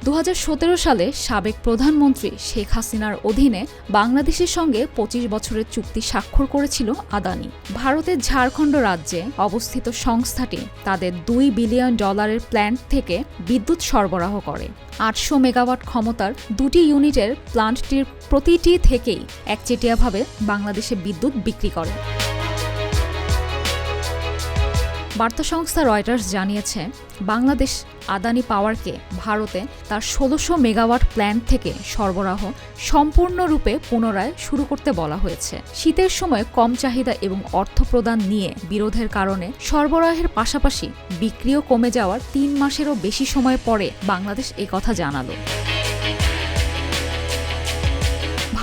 2017 সালে সাবেক প্রধানমন্ত্রী শেখ হাসিনার অধীনে বাংলাদেশের সঙ্গে 25 বছরের চুক্তি স্বাক্ষর করেছিল আদানি। ভারতের ঝাড়খণ্ড রাজ্যে অবস্থিত সংস্থাটি তাদের $2 বিলিয়ন প্ল্যান্ট থেকে বিদ্যুৎ সরবরাহ করে। 800 মেগাওয়াট ক্ষমতার 2টি ইউনিটের প্ল্যান্টটির প্রতিটি থেকেই একচেটিয়াভাবে বাংলাদেশে বিদ্যুৎ বিক্রি করে। বার্তা সংস্থা রয়টার্স জানিয়েছে, বাংলাদেশ আদানি পাওয়ারকে ভারতে তার 1600 মেগাওয়াট প্ল্যান্ট থেকে সরবরাহ সম্পূর্ণরূপে পুনরায় শুরু করতে বলা হয়েছে। শীতের সময় কম চাহিদা এবং অর্থ প্রদান নিয়ে বিরোধের কারণে সরবরাহের পাশাপাশি বিক্রিও কমে যাওয়ার 3 মাসেরও বেশি সময় পরে বাংলাদেশ কথা জানালো।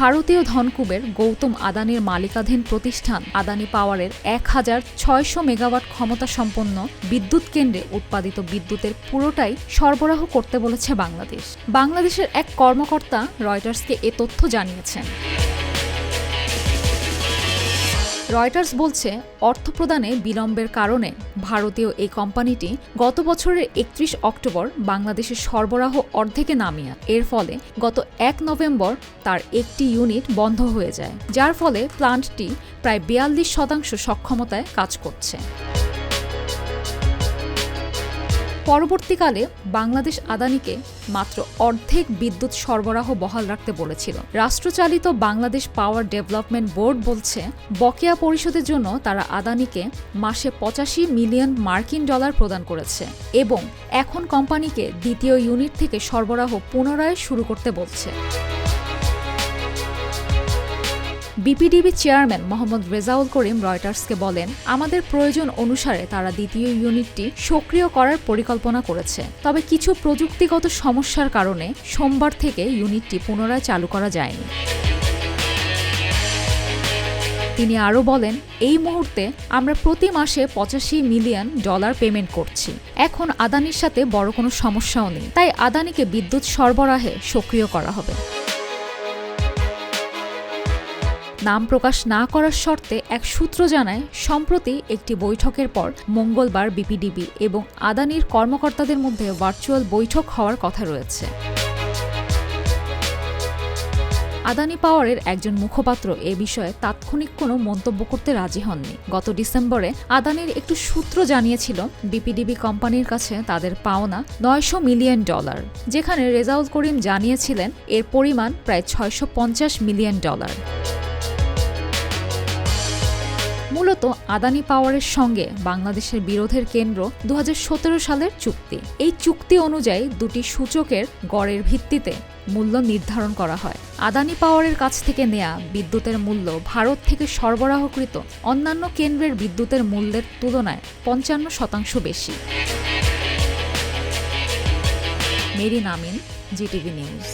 ভারতীয় ধনকুবের গৌতম আদানির মালিকাধীন প্রতিষ্ঠান আদানি পাওয়ারের 1600 মেগাওয়াট ক্ষমতা সম্পন্ন বিদ্যুৎ কেন্দ্রে উৎপাদিত বিদ্যুতের পুরোটাই সরবরাহ করতে বলেছে বাংলাদেশ। বাংলাদেশের এক কর্মকর্তা রয়টার্সকে এ তথ্য জানিয়েছেন। রয়টার্স বলছে, অর্থ প্রদানে বিলম্বের কারণে ভারতীয় এই কোম্পানিটি গত বছরের 31 অক্টোবর বাংলাদেশের সরবরাহ অর্ধেকে নামিয়ে। এর ফলে গত 1 নভেম্বর তার একটি ইউনিট বন্ধ হয়ে যায়, যার ফলে প্ল্যান্টটি প্রায় 42% সক্ষমতায় কাজ করছে। পরবর্তীকালে বাংলাদেশ আদানিকে মাত্র অর্ধেক বিদ্যুৎ সরবরাহ বহাল রাখতে বলেছিল। রাষ্ট্রচালিত বাংলাদেশ পাওয়ার ডেভেলপমেন্ট বোর্ড বলছে, বকেয়া পরিশোধের জন্য তারা আদানিকে মাসে $85 মিলিয়ন প্রদান করেছে এবং এখন কোম্পানিকে দ্বিতীয় ইউনিট থেকে সরবরাহ পুনরায় শুরু করতে বলছে। বিপিডিবি চেয়ারম্যান মোহাম্মদ রেজাউল করিম রয়টার্সকে বলেন, আমাদের প্রয়োজন অনুসারে তারা দ্বিতীয় ইউনিটটি সক্রিয় করার পরিকল্পনা করেছে, তবে কিছু প্রযুক্তিগত সমস্যার কারণে সোমবার থেকে ইউনিটটি পুনরায় চালু করা যায়নি। তিনি আরও বলেন, এই মুহূর্তে আমরা প্রতি মাসে $85 মিলিয়ন পেমেন্ট করছি। এখন আদানির সাথে বড় কোনো সমস্যাও নেই, তাই আদানিকে বিদ্যুৎ সরবরাহে সক্রিয় করা হবে। নাম প্রকাশ না করার শর্তে এক সূত্র জানায়, সম্প্রতি একটি বৈঠকের পর মঙ্গলবার বিপিডিবি এবং আদানির কর্মকর্তাদের মধ্যে ভার্চুয়াল বৈঠক হওয়ার কথা রয়েছে। আদানি পাওয়ারের একজন মুখপাত্র এ বিষয়ে তাৎক্ষণিক কোনো মন্তব্য করতে রাজি হননি। গত ডিসেম্বরে আদানির একটু সূত্র জানিয়েছিল, বিপিডিবি কোম্পানির কাছে তাদের পাওনা $900 মিলিয়ন, যেখানে রেজাউল করিম জানিয়েছিলেন এর পরিমাণ প্রায় $650 মিলিয়ন। মূলত আদানি পাওয়ারের সঙ্গে বাংলাদেশের বিরোধের কেন্দ্র 2017 সালের চুক্তি। এই চুক্তি অনুযায়ী দুটি সূচকের গড়ের ভিত্তিতে মূল্য নির্ধারণ করা হয়। আদানি পাওয়ারের কাছ থেকে নেয়া বিদ্যুতের মূল্য ভারত থেকে সরবরাহকৃত অন্যান্য কেন্দ্রের বিদ্যুতের মূল্যের তুলনায় 55% বেশি। মেরিন আমিন, জিটিভি নিউজ।